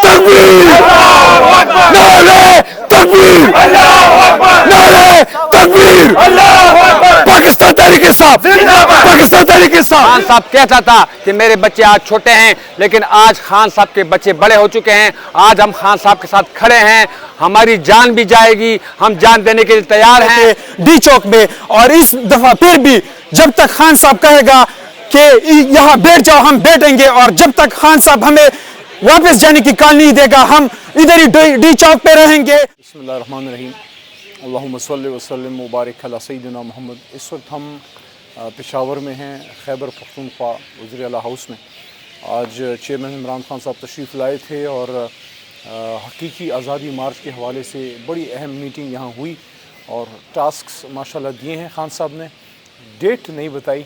تکبیر نعرہ تکبیر نعرہ تکبیر پاکستان تحریک انصاف پاکستان تحریک انصاف. خان صاحب کہتا تھا کہ میرے بچے آج چھوٹے ہیں لیکن آج خان صاحب کے بچے بڑے ہو چکے ہیں. آج ہم خان صاحب کے ساتھ کھڑے ہیں, ہماری جان بھی جائے گی, ہم جان دینے کے لیے تیار ہیں ڈی چوک میں. اور اس دفعہ پھر بھی جب تک خان صاحب کہے گا کہ یہاں بیٹھ جاؤ ہم بیٹھیں گے, اور جب تک خان صاحب ہمیں واپس جانے کی کال نہیں دے گا ہم ادھر ہی ڈی چوک پہ رہیں گے. بسم اللہ الرحمن الرحیم. اللہم صلی وسلم مبارک علی سیدنا محمد. اس وقت ہم پشاور میں ہیں, خیبر پختونخوا وزیر اعلیٰ ہاؤس میں. آج چیئرمین عمران خان صاحب تشریف لائے تھے اور حقیقی آزادی مارچ کے حوالے سے بڑی اہم میٹنگ یہاں ہوئی اور ٹاسکس ماشاءاللہ دیے ہیں خان صاحب نے. ڈیٹ نہیں بتائی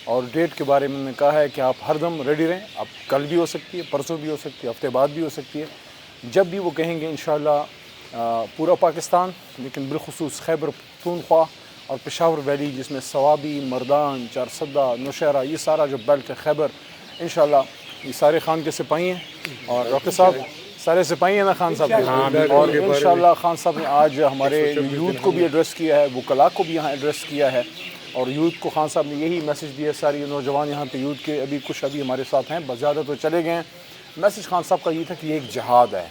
اور ڈیٹ کے بارے میں نے کہا ہے کہ آپ ہر دم ریڈی رہیں. اب کل بھی ہو سکتی ہے, پرسوں بھی ہو سکتی ہے, ہفتے بعد بھی ہو سکتی ہے. جب بھی وہ کہیں گے انشاءاللہ پورا پاکستان لیکن بالخصوص خیبر پختونخوا اور پشاور ویلی جس میں صوابی, مردان, چارسدہ, نوشہرہ, یہ سارا جو بیلٹ ہے خیبر, انشاءاللہ یہ سارے خان کے سپاہی ہیں. اور ڈاکٹر صاحب سارے سپاہی ہیں نا خان صاحب کے, اور انشاءاللہ خان صاحب نے آج ہمارے یوتھ کو بھی ایڈریس کیا ہے, وکلاء کو بھی یہاں ایڈریس کیا ہے. اور یوتھ کو خان صاحب نے یہی میسج دیا ہے. ساری نوجوان یہاں پہ یوتھ کے ابھی ہمارے ساتھ ہیں, زیادہ تو چلے گئے ہیں. میسج خان صاحب کا یہ تھا کہ یہ ایک جہاد ہے,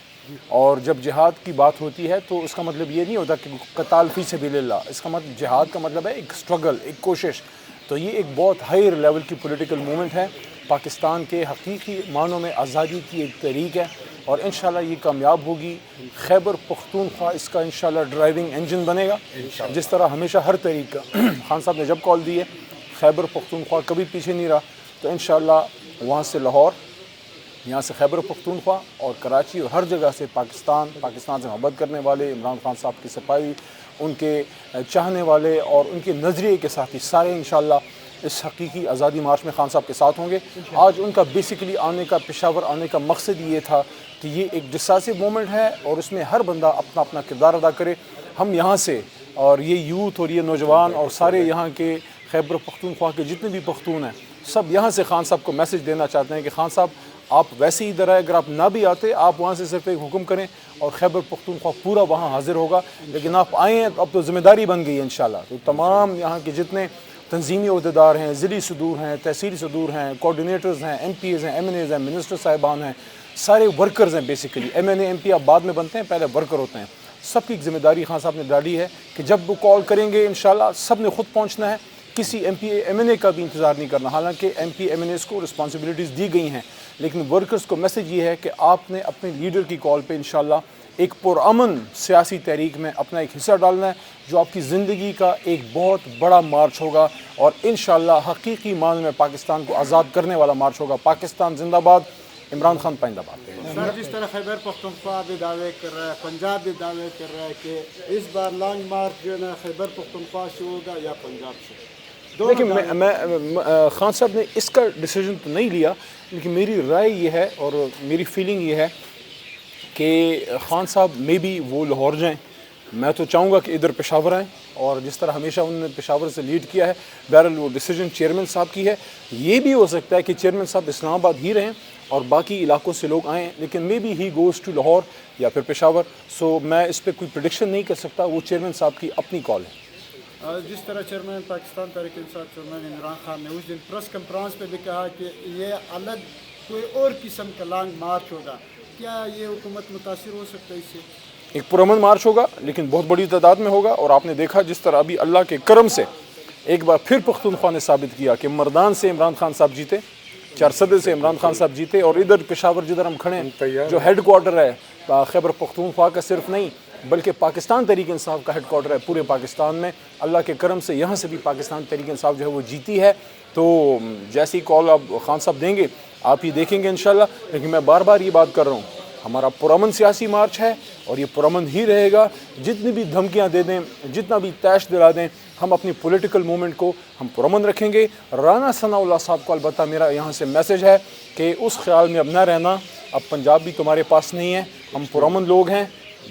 اور جب جہاد کی بات ہوتی ہے تو اس کا مطلب یہ نہیں ہوتا کہ قتال فی سبیل اللہ. اس کا مطلب جہاد کا مطلب ہے ایک سٹرگل, ایک کوشش. تو یہ ایک بہت ہائر لیول کی پولیٹیکل موومنٹ ہے. پاکستان کے حقیقی معنوں میں آزادی کی ایک تحریک ہے اور انشاءاللہ یہ کامیاب ہوگی. خیبر پختونخوا اس کا انشاءاللہ ڈرائیونگ انجن بنے گا, جس طرح ہمیشہ ہر تحریک کا خان صاحب نے جب کال دی ہے خیبر پختونخوا کبھی پیچھے نہیں رہا. تو انشاءاللہ وہاں سے لاہور, یہاں سے خیبر پختونخوا اور کراچی اور ہر جگہ سے پاکستان سے محبت کرنے والے, عمران خان صاحب کے سپاہی, ان کے چاہنے والے اور ان کے نظریے کے ساتھی سارے انشاءاللہ اس حقیقی آزادی مارچ میں خان صاحب کے ساتھ ہوں گے. آج ان کا بیسیکلی آنے کا, پشاور آنے کا مقصد یہ تھا کہ یہ ایک ڈسائسو مومنٹ ہے اور اس میں ہر بندہ اپنا اپنا کردار ادا کرے. ہم یہاں سے اور یہ یوتھ اور یہ نوجوان اور سارے یہاں کے خیبر پختونخوا کے جتنے بھی پختون ہیں سب یہاں سے خان صاحب کو میسج دینا چاہتے ہیں کہ خان صاحب آپ ویسے ہی ادھر آئے, اگر آپ نہ بھی آتے آپ وہاں سے صرف ایک حکم کریں اور خیبر پختونخوا پورا وہاں حاضر ہوگا. لیکن آپ آئیں, اب تو ذمہ داری بن گئی ہے انشاءاللہ. تو تمام یہاں کے جتنے تنظیمی عہدیدار ہیں, ضلعی صدور ہیں, تحصیلی صدور ہیں, کوآرڈینیٹرز ہیں, ایم پی ایز ہیں, ایم این ایز ہیں, منسٹر صاحبان ہیں, سارے ورکرز ہیں. Basically M N A M P آپ بعد میں بنتے ہیں, پہلے ورکر ہوتے ہیں. سب کی ایک ذمہ داری خان صاحب نے ڈالی ہے کہ جب وہ کال کریں گے انشاءاللہ سب نے خود پہنچنا ہے. کسی M P M N A کا بھی انتظار نہیں کرنا. حالانکہ M P M N As کو رسپانسبلٹیز دی گئی ہیں, لیکن ورکرز کو میسج یہ ہے کہ آپ نے اپنے لیڈر کی کال پہ انشاءاللہ ایک پرامن سیاسی تحریک میں اپنا ایک حصہ ڈالنا ہے, جو آپ کی زندگی کا ایک بہت بڑا مارچ ہوگا اور انشاءاللہ حقیقی معنی میں پاکستان کو آزاد کرنے والا مارچ ہوگا. پاکستان زندہ باد, عمران خان پائندہ باد. سر, جس طرح خیبر پختونخوا بھی دعوے کر رہا ہے, پنجاب بھی دعوے کر رہا ہے کہ اس بار لانگ مارچ جو ہے نا خیبر پختونخوا سے ہوگا یا پنجاب سے. دیکھیں میں خان صاحب نے اس کا ڈیسیجن تو نہیں لیا, لیکن میری رائے یہ ہے اور میری فیلنگ یہ ہے کہ خان صاحب میں بھی وہ لاہور جائیں. میں تو چاہوں گا کہ ادھر پشاور آئیں, اور جس طرح ہمیشہ انہوں نے پشاور سے لیڈ کیا ہے, بہرحال وہ ڈیسیجن چیئرمین صاحب کی ہے. یہ بھی ہو سکتا ہے کہ چیئرمین صاحب اسلام آباد ہی رہیں اور باقی علاقوں سے لوگ آئیں, لیکن may be he goes to Lahore یا پھر پشاور. سو میں اس پہ کوئی پریڈکشن نہیں کر سکتا, وہ چیئرمین صاحب کی اپنی کال ہے. جس طرح چیئرمین پاکستان تحریک انصاف چیئرمین عمران خان نے اس دن پریس کانفرنس پہ بھی کہا کہ یہ الگ کوئی اور قسم کا لانگ مارچ ہوگا, کیا یہ حکومت متاثر ہو سکتا ہے اس سے؟ ایک پرامن مارچ ہوگا لیکن بہت بڑی تعداد میں ہوگا. اور آپ نے دیکھا جس طرح ابھی اللہ کے کرم سے ایک بار پھر پختونخوا نے ثابت کیا کہ مردان سے عمران خان صاحب جیتے, چارسدے سے عمران خان صاحب جیتے, اور ادھر پشاور جدھر ہم کھڑے ہیں جو ہیڈ کوارٹر ہے خیبر پختونخوا کا صرف نہیں بلکہ پاکستان تحریک انصاف کا ہیڈ کوارٹر ہے پورے پاکستان میں, اللہ کے کرم سے یہاں سے بھی پاکستان تحریک انصاف جو ہے وہ جیتی ہے. تو جیسی کال آپ خان صاحب دیں گے آپ یہ دیکھیں گے انشاءاللہ. لیکن میں بار بار یہ بات کر رہا ہوں, ہمارا پرامن سیاسی مارچ ہے اور یہ پرامن ہی رہے گا. جتنی بھی دھمکیاں دے دیں, جتنا بھی تیش دلا دیں, ہم اپنی پولیٹیکل موومنٹ کو ہم پرامن رکھیں گے. رانا ثناء اللہ صاحب کو البتہ میرا یہاں سے میسج ہے کہ اس خیال میں اب نہ رہنا, اب پنجاب بھی تمہارے پاس نہیں ہے. ہم پرامن لوگ ہیں,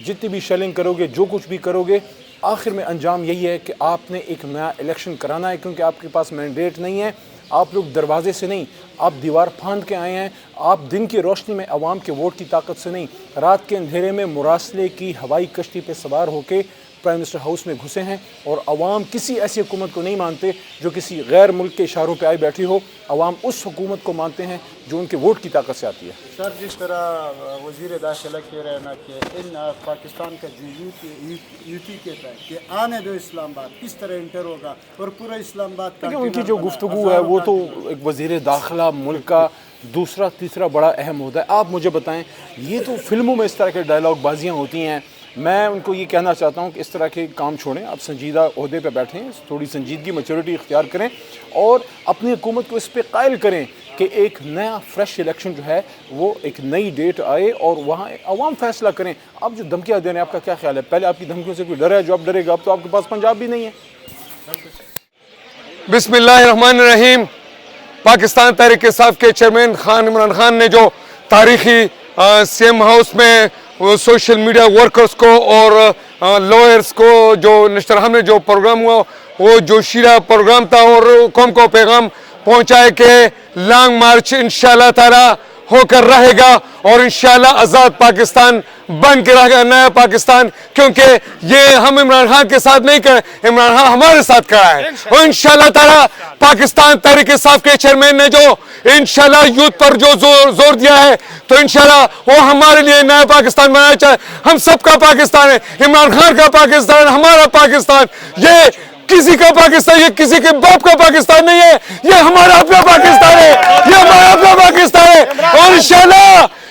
جتنی بھی شیلنگ کرو گے, جو کچھ بھی کرو گے, آخر میں انجام یہی ہے کہ آپ نے ایک نیا الیکشن کرانا ہے, کیونکہ آپ کے پاس مینڈیٹ نہیں ہے. آپ لوگ دروازے سے نہیں، آپ دیوار پھاند کے آئے ہیں، آپ دن کی روشنی میں عوام کے ووٹ کی طاقت سے نہیں، رات کے اندھیرے میں مراسلے کی ہوائی کشتی پہ سوار ہو کے پرائم منسٹر ہاؤس میں گھسے ہیں، اور عوام کسی ایسی حکومت کو نہیں مانتے جو کسی غیر ملک کے اشاروں پہ آئی بیٹھی ہو، عوام اس حکومت کو مانتے ہیں جو ان کے ووٹ کی طاقت سے آتی ہے۔ سر، جس طرح وزیر داخلہ کہہ رہے ہیں نا کہ ان پاکستان کا جو یوٹی کہتا ہے کہ آنے دو اسلام آباد، کس طرح انٹر ہوگا اور پورا اسلام آباد کا ان کی جو گفتگو ہے وہ تو ایک وزیر داخلہ ملک کا دوسرا تیسرا بڑا اہم عہدہ ہے۔ آپ مجھے بتائیں، یہ تو فلموں میں اس طرح کے ڈائلاگ بازیاں ہوتی ہیں، میں ان کو یہ کہنا چاہتا ہوں کہ اس طرح کے کام چھوڑیں، آپ سنجیدہ عہدے پہ بیٹھیں، تھوڑی سنجیدگی میچورٹی اختیار کریں اور اپنی حکومت کو اس پہ قائل کریں کہ ایک نیا فریش الیکشن جو ہے وہ ایک نئی ڈیٹ آئے اور وہاں عوام فیصلہ کریں۔ آپ جو دھمکیاں دے رہے ہیں، آپ کا کیا خیال ہے؟ پہلے آپ کی دھمکیوں سے کوئی ڈر ہے جو آپ ڈرے گا؟ اب تو آپ کے پاس پنجاب بھی نہیں ہے۔ بسم اللہ الرحمن الرحیم۔ پاکستان تحریک انصاف کے چیئرمین خان عمران خان نے جو تاریخی سی ایم ہاؤس میں سوشل میڈیا ورکرز کو اور لائرز کو جو نشترحم میں جو پروگرام ہوا، وہ جو شیرہ پروگرام تھا، اور قوم کو پیغام پہنچائے کہ لانگ مارچ انشاءاللہ تعالی ہو کر رہے گا اور انشاءاللہ آزاد پاکستان بن کے رہے گا، نیا پاکستان، کیونکہ یہ ہم عمران خان کے ساتھ نہیں کریں، عمران خان ہمارے ساتھ کھڑا ہے، اور انشاءاللہ تعالی پاکستان تحریک انصاف کے چیئرمین نے جو انشاءاللہ یوتھ پر جو زور دیا ہے، تو انشاءاللہ وہ ہمارے لیے نیا پاکستان بنانا چاہے۔ ہم سب کا پاکستان ہے، عمران خان کا پاکستان، ہمارا پاکستان، یہ کسی کا پاکستان، یہ کسی کے باپ کا پاکستان نہیں ہے، یہ ہمارا اپنا پاکستان ہے، یہ ہمارا اپنا پاکستان ہے، اور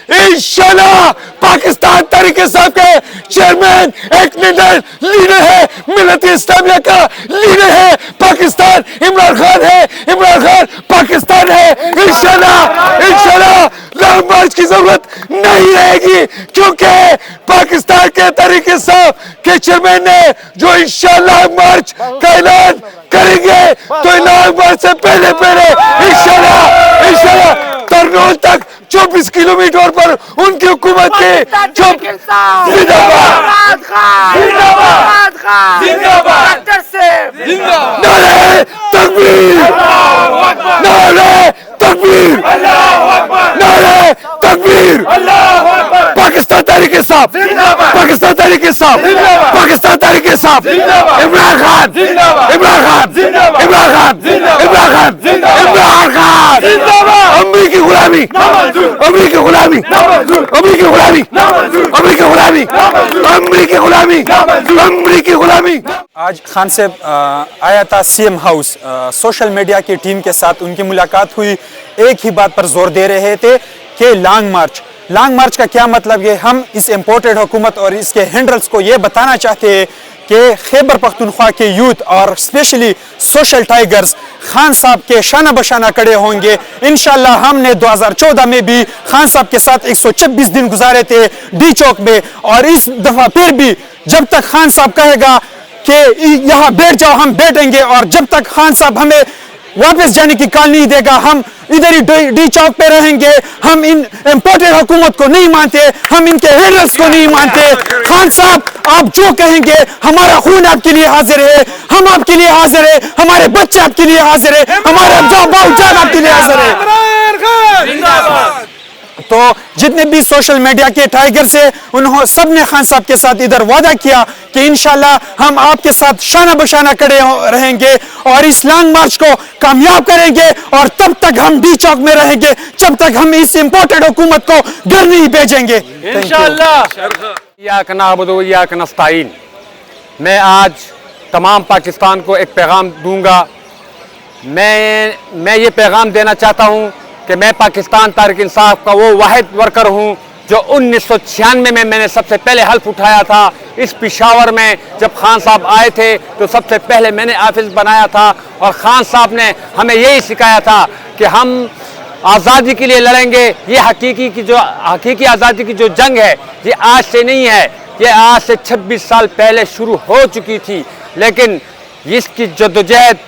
انشاءاللہ پاکستان تحریک انصاف کے چیئرمین ایک لیڈر ہے، ملت اسلامیہ کا لیڈر ہے، پاکستان عمران خان ہے، عمران خان پاکستان ہے۔ انشاءاللہ لانگ مارچ کی ضرورت نہیں رہے گی، کیونکہ پاکستان کے تحریک انصاف کے چیئرمین نے جو انشاءاللہ مارچ کا اعلان کریں گے، تو لانگ مارچ سے پہلے انشاءاللہ ترنول تک 24 کلومیٹر پر ان کی حکومت کی نعرہ تکبیر، نعرہ تکبیر، نعرہ تکبیر، پاکستان تحریک انصاف، پاکستان تحریک انصاف، پاکستان تحریک انصاف، عمران خان، عمران خان، عمران خان، عمران خان، عمران خان، امریکی غلامی، امریکی غلامی، امریکی غلامی، امریکی غلامی، امریکی غلامی، امریکی غلامی۔ آج خان صاحب آیا تھا C M house, social media کی ٹیم کے ساتھ ان کی ملاقات ہوئی، ایک ہی بات پر زور دے رہے تھے کہ لانگ مارچ کا کیا مطلب ہے؟ ہم اس امپورٹڈ حکومت اور اس کے ہینڈلز کو یہ بتانا چاہتے ہیں کہ خیبر پختونخوا کے یوتھ اور اسپیشلی سوشل ٹائیگرز خان صاحب کے شانہ بشانہ کڑے ہوں گے۔ انشاءاللہ ہم نے 2014 میں بھی خان صاحب کے ساتھ 126 دن گزارے تھے ڈی چوک میں، اور اس دفعہ پھر بھی جب تک خان صاحب کہے گا کہ یہاں بیٹھ جاؤ ہم بیٹھیں گے، اور جب تک خان صاحب ہمیں واپس جانے کی کال نہیں دے گا ہم ادھر ہی ڈی چوک پہ رہیں گے۔ ہم ان امپورٹڈ حکومت کو نہیں مانتے، ہم ان کے ہینڈلز کو نہیں مانتے۔ خان صاحب آپ جو کہیں گے، ہمارا خون آپ کے لیے حاضر ہے، ہم آپ کے لیے حاضر ہے، ہمارے بچے آپ کے لیے حاضر ہے، ہمارے باؤ جان آپ کے لیے حاضر ہے۔ تو جتنے بھی سوشل میڈیا کے ٹائیگر سے انہوں سب نے خان صاحب کے ساتھ ادھر وعدہ کیا کہ انشاءاللہ ہم آپ کے ساتھ شانہ بشانہ کڑے رہیں گے اور اس لانگ مارچ کو کامیاب کریں گے، اور تب تک ہم ڈی چوک میں رہیں گے جب تک ہم اس امپورٹڈ حکومت کو گھر نہیں بھیجیں گے انشاءاللہ۔ ایاک نعبد و ایاک نستعین۔ میں آج تمام پاکستان کو ایک پیغام دوں گا۔ میں یہ پیغام دینا چاہتا ہوں کہ میں پاکستان تحریک انصاف کا وہ واحد ورکر ہوں جو 1996 میں نے سب سے پہلے حلف اٹھایا تھا اس پشاور میں۔ جب خان صاحب آئے تھے تو سب سے پہلے میں نے آفس بنایا تھا، اور خان صاحب نے ہمیں یہی سکھایا تھا کہ ہم آزادی کے لیے لڑیں گے۔ یہ حقیقی آزادی کی جو جنگ ہے یہ آج سے نہیں ہے، یہ آج سے 26 سال پہلے شروع ہو چکی تھی، لیکن اس کی جدوجہد